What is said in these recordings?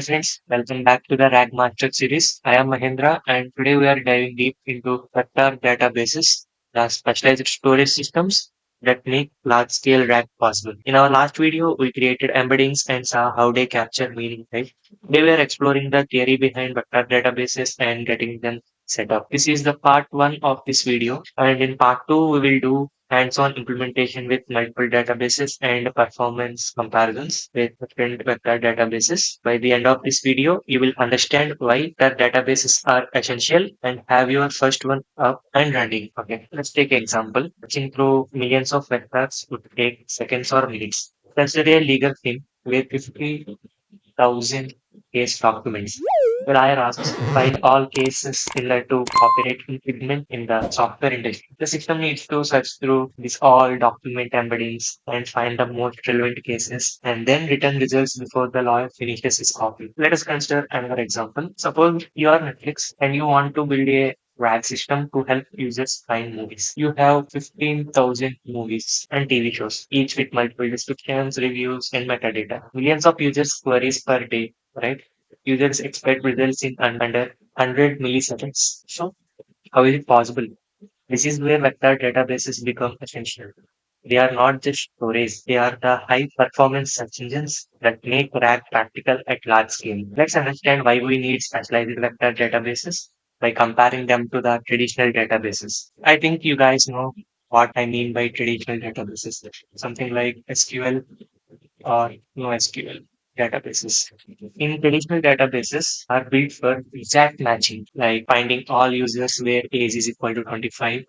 Hi friends, welcome back to the RAG Master series. I am Mahendra and today we are diving deep into vector databases, the specialized storage systems that make large-scale RAG possible. In our last video, we created embeddings and saw how they capture meaning, right? Today we are exploring the theory behind vector databases and getting them set up. This is the part one of this video, and in part two, we will do hands-on implementation with multiple databases and performance comparisons with different vector databases. By the end of this video, you will understand why the databases are essential and have your first one up and running. Okay, let's take an example. Searching through millions of vectors would take seconds or minutes. Consider a legal thing where 50,000 case documents. The lawyer asks, find all cases similar to copyright infringement in the software industry. The system needs to search through this all document embeddings and find the most relevant cases and then return results before the lawyer finishes his copy. Let us consider another example. Suppose you are Netflix and you want to build a RAG system to help users find movies. You have 15,000 movies and TV shows, each with multiple descriptions, reviews, and metadata. Millions of users queries per day, right? Users expect results in under 100 milliseconds. So, how is it possible? This is where vector databases become essential. They are not just storage, they are the high performance search engines that make RAG practical at large scale. Let's understand why we need specialized vector databases by comparing them to the traditional databases. I think you guys know what I mean by traditional databases. Something like SQL or NoSQL databases. In traditional databases are built for exact matching, like finding all users where age is equal to 25,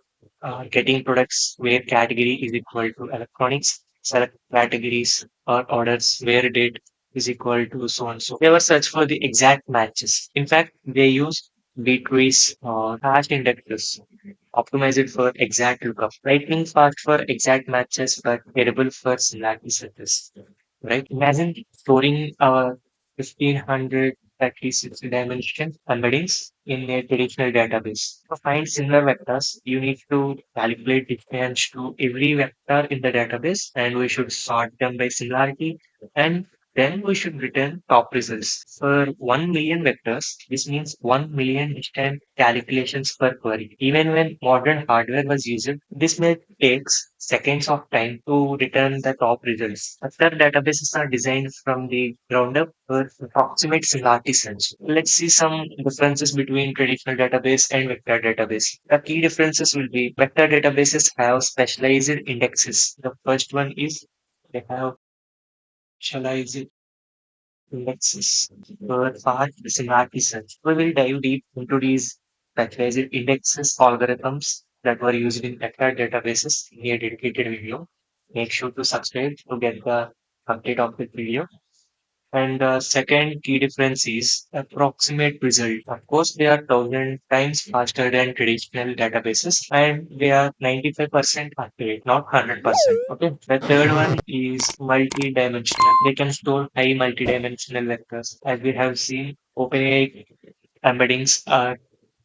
getting products where category is equal to electronics, select categories or orders where date is equal to so and so. They were search for the exact matches. In fact, they use B-trees or hash indexes optimized for exact lookup. Lightning fast for exact matches, but terrible for similarity searches. Right? Imagine storing our 1536 dimension embeddings in a traditional database. To find similar vectors, you need to calculate distance to every vector in the database, and we should sort them by similarity, and then we should return top results. For 1 million vectors, this means 1 million distant calculations per query. Even when modern hardware was used, this may take seconds of time to return the top results. Vector databases are designed from the ground up for approximate similarity search. Let's see some differences between traditional database and vector database. The key differences will be vector databases have specialized indexes. The first one is they have specialized indexes for fast similarity search. We will dive deep into these specialized indexes algorithms that were used in vector databases in a dedicated video. Make sure to subscribe to get the update of the video. And the second key difference is approximate result. Of course, they are thousand times faster than traditional databases and they are 95% accurate, not 100%. Okay. The third one is multi-dimensional. They can store high multi-dimensional vectors. As we have seen, OpenAI embeddings are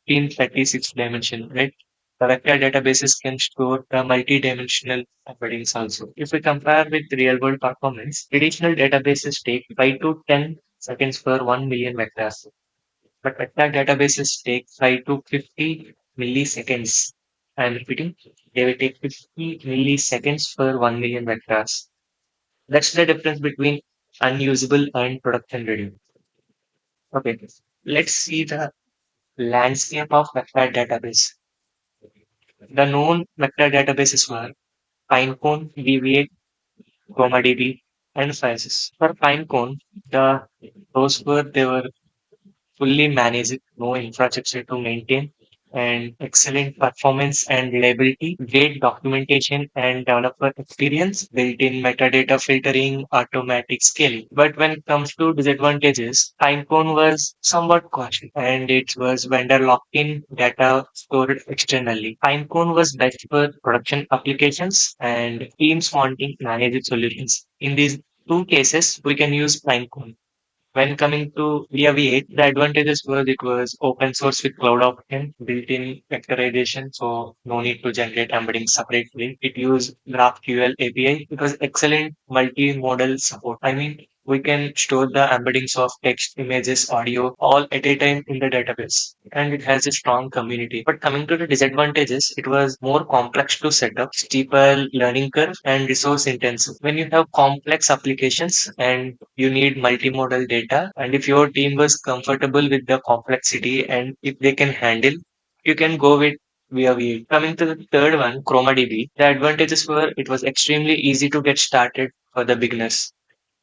in 36 dimension, right? The vector databases can store the multi-dimensional embeddings also. If we compare with real-world performance, traditional databases take 5 to 10 seconds for 1 million vectors, but vector databases take 5 to 50 milliseconds. I am repeating, they will take 50 milliseconds for 1 million vectors. That's the difference between unusable and production ready. Okay, let's see the landscape of vector database. The known vector databases were Pinecone, Weaviate, ChromaDB, and FAISS. For Pinecone, they were fully managed, no infrastructure to maintain, and excellent performance and reliability, great documentation and developer experience, built-in metadata filtering, automatic scaling. But when it comes to disadvantages, Pinecone was somewhat costly and it was vendor locked-in data stored externally. Pinecone was best for production applications and teams wanting managed solutions. In these two cases, we can use Pinecone. When coming to Weaviate, the advantages was it was open source with cloud option, built-in vectorization, so no need to generate embedding separately. It used GraphQL API because excellent multi-modal support. I mean, we can store the embeddings of text, images, audio all at a time in the database. And it has a strong community. But coming to the disadvantages, it was more complex to set up, steeper learning curve, and resource intensive. When you have complex applications and you need multimodal data, and if your team was comfortable with the complexity and if they can handle, you can go with Weaviate. Coming to the third one, ChromaDB, the advantages were it was extremely easy to get started for the beginners.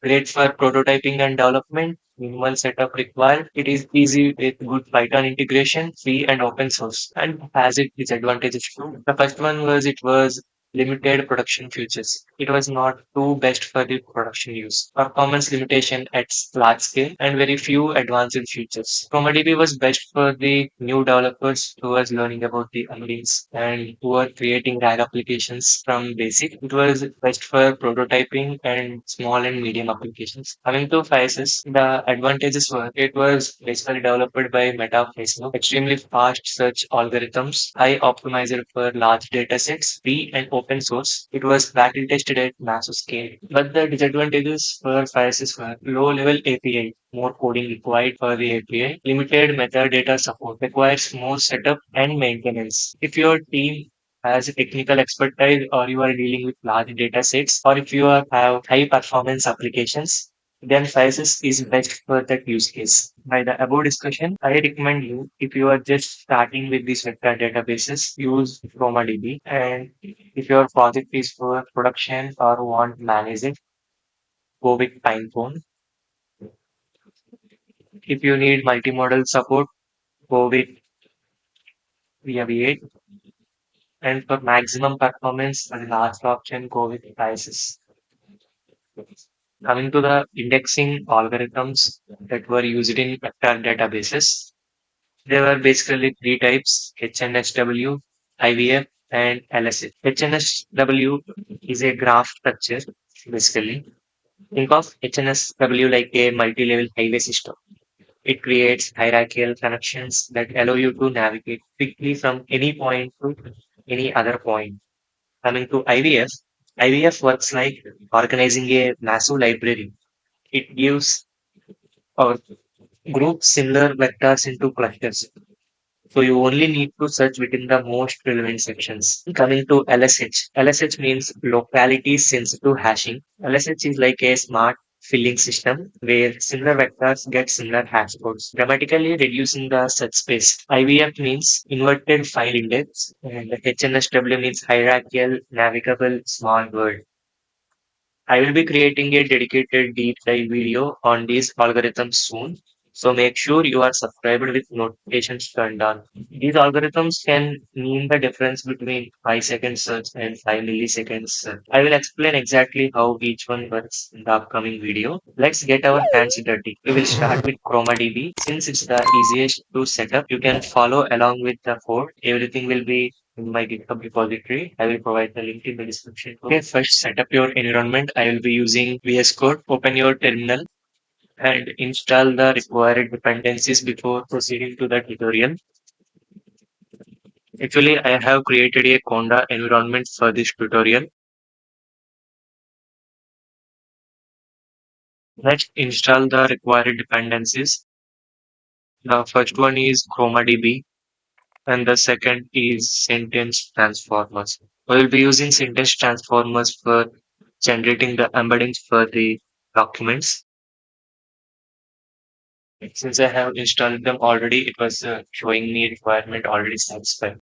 Great for prototyping and development. Minimal setup required. It is easy with good Python integration, free and open source, and has its disadvantages too. The first one was it was limited production features. It was not too best for the production use. Performance limitation at large scale and very few advanced features. ChromaDB was best for the new developers who was learning about the embeddings and who are creating RAG applications from basic. It was best for prototyping and small and medium applications. Coming to FAISS, the advantages were it was basically developed by Meta Facebook, extremely fast search algorithms, high optimizer for large data sets, free and open source. It was battle tested at massive scale. But the disadvantages for FAISS were low level API, more coding required for the API, limited metadata support, requires more setup and maintenance. If your team has a technical expertise or you are dealing with large data sets or if you have high performance applications, then FAISS is best for that use case. By the above discussion, I recommend you if you are just starting with these vector databases, use ChromaDB. And if your project is for production or want to manage it, go with Pinecone. If you need multimodal support, go with Weaviate. And for maximum performance, the last option, go with FAISS. Coming to the indexing algorithms that were used in vector databases, there were basically three types: HNSW, IVF, and LSH. HNSW is a graph structure, basically. Think of HNSW like a multi-level highway system. It creates hierarchical connections that allow you to navigate quickly from any point to any other point. Coming to IVF, IVF works like organizing a massive library. It gives or groups similar vectors into clusters. So you only need to search within the most relevant sections. Coming to LSH. LSH means locality sensitive hashing. LSH is like a smart filling system where similar vectors get similar hash codes, dramatically reducing the search space. IVF means inverted file index and HNSW means hierarchical navigable small world. I will be creating a dedicated deep dive video on these algorithms soon. So make sure you are subscribed with notifications turned on. These algorithms can mean the difference between 5 second search and 5 milliseconds search. I will explain exactly how each one works in the upcoming video. Let's get our hands dirty. We will start with ChromaDB. Since it's the easiest to set up, you can follow along with the code. Everything will be in my GitHub repository. I will provide the link in the description. Okay, first set up your environment. I will be using VS Code. Open your terminal and install the required dependencies before proceeding to the tutorial. Actually, I have created a Conda environment for this tutorial. Next, install the required dependencies. The first one is ChromaDB and the second is sentence transformers. We will be using sentence transformers for generating the embeddings for the documents. Since I have installed them already, it was showing me requirement already satisfied.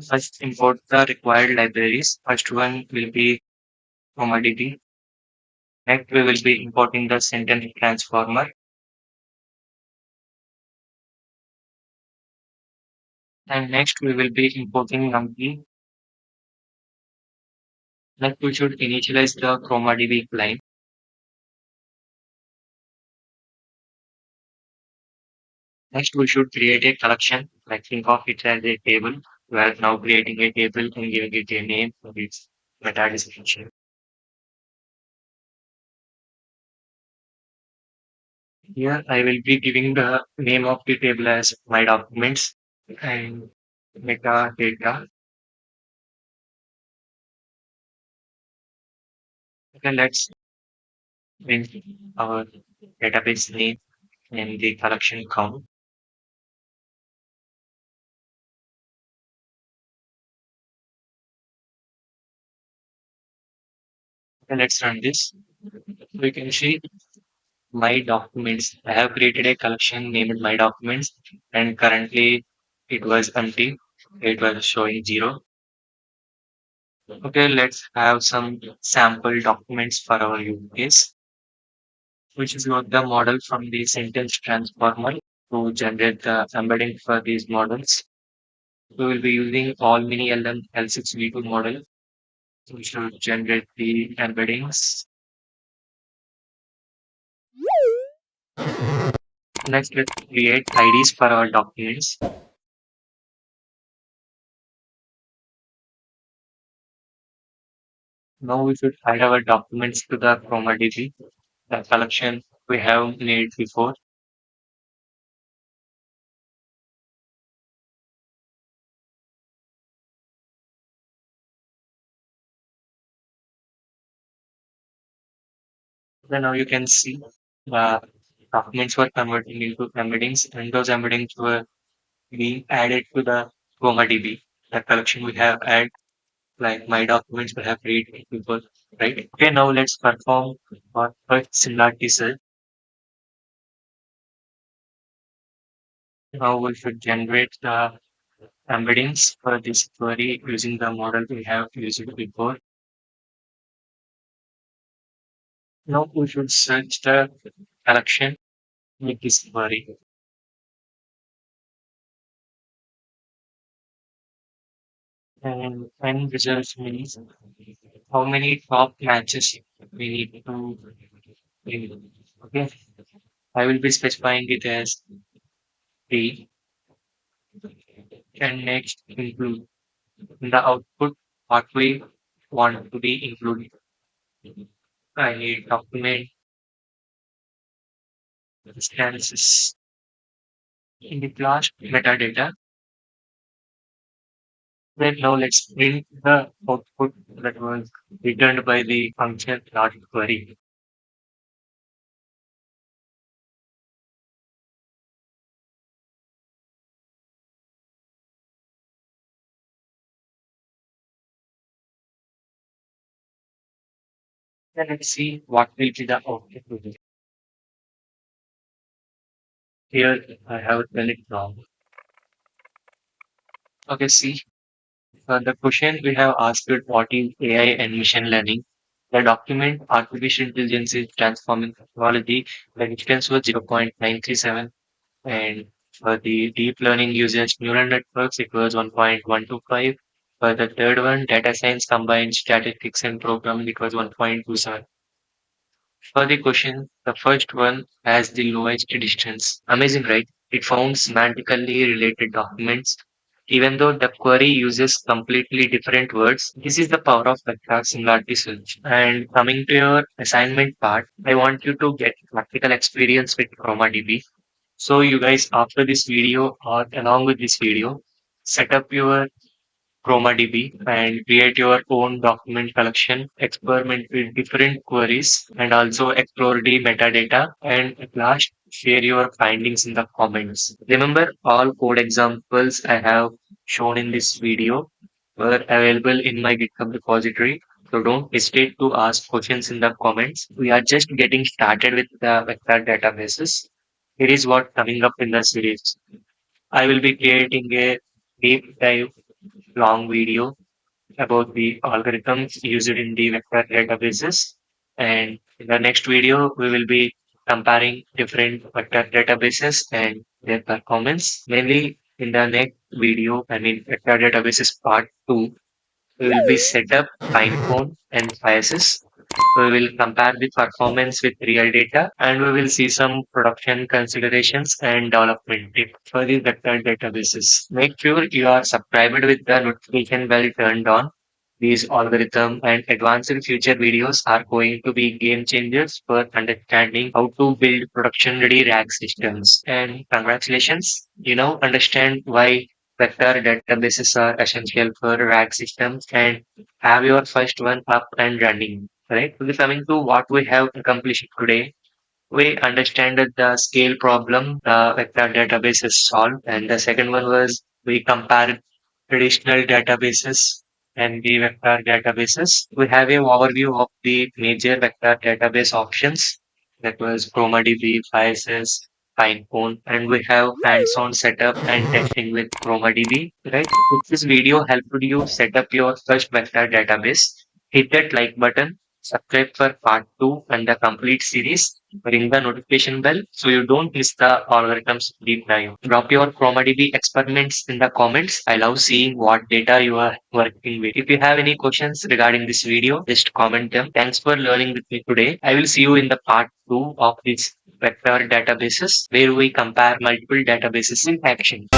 First, import the required libraries. First one will be ChromaDB. Next, we will be importing the sentence transformer. And next, we will be importing numpy. Next, we should initialize the ChromaDB client. Next, we should create a collection. Like think of it as a table. We are now creating a table and giving it a name for its meta description. Here, I will be giving the name of the table as my documents and metadata. Okay, let's print our database name and the collection count. Okay, let's run this. We can see my documents. I have created a collection named my documents, and currently it was empty. It was showing zero. Okay, let's have some sample documents for our use case, which is got the model from the sentence transformer to generate the embedding for these models. We will be using all mini LM L6V2 model. We should generate the embeddings. Next, let's create IDs for our documents. Now we should add our documents to the ChromaDB, the collection we have made before. Then now you can see the documents were converting into embeddings, and those embeddings were being added to the ChromaDB, the collection we have added, like my documents we have read before, right? Okay, now let's perform our first similarity search. Now we should generate the embeddings for this query using the model we have used before. Now we should search the collection with this query. And end results means how many top matches we need to bring. Okay, I will be specifying it as three. And next include in the output what we want to be included. I need document instances in the class metadata. Then now let's print the output that was returned by the function dot query. Then let's see what will be the output to this. Here I have done it wrong. Okay, see, the question we have asked it, what is AI and machine learning? The document artificial intelligence is transforming technology. The distance was 0.937, and for the deep learning users neural networks it was 1.125. For the third one, data science combined statistics and programming, it was 1.27. For the question, the first one has the lowest distance. Amazing, right? It found semantically related documents. Even though the query uses completely different words, this is the power of vector similarity search. And coming to your assignment part, I want you to get practical experience with ChromaDB. So you guys, after this video or along with this video, set up your ChromaDB and create your own document collection, experiment with different queries, and also explore the metadata. And at last, share your findings in the comments. Remember, all code examples I have shown in this video were available in my GitHub repository. So don't hesitate to ask questions in the comments. We are just getting started with the vector databases. Here is what coming up in the series. I will be creating a deep dive long video about the algorithms used in the vector databases. And in the next video, we will be comparing different vector databases and their performance. Mainly in the next video, I mean vector databases part 2, we will be set up Pinecone and FAISS. We will compare the performance with real data, and we will see some production considerations and development tips for the vector databases. Make sure you are subscribed with the notification bell turned on. These algorithm and advanced future videos are going to be game changers for understanding how to build production ready RAG systems. And congratulations, you now understand why vector databases are essential for RAG systems and have your first one up and running. right? We're coming to what we have accomplished today. We understand that the scale problem the vector database is solved. And the second one was we compared traditional databases and the vector databases. We have a overview of the major vector database options. That was ChromaDB, FAISS, Pinecone, and we have hands-on setup and testing with ChromaDB, right? If this video helped you set up your first vector database, hit that like button, subscribe for part 2 and the complete series, ring the notification bell so you don't miss the algorithms deep dive. Drop your ChromaDB experiments in the comments. I love seeing what data you are working with. If you have any questions regarding this video, just comment them. Thanks for learning with me today. I will see you in the part 2 of this vector databases where we compare multiple databases in action.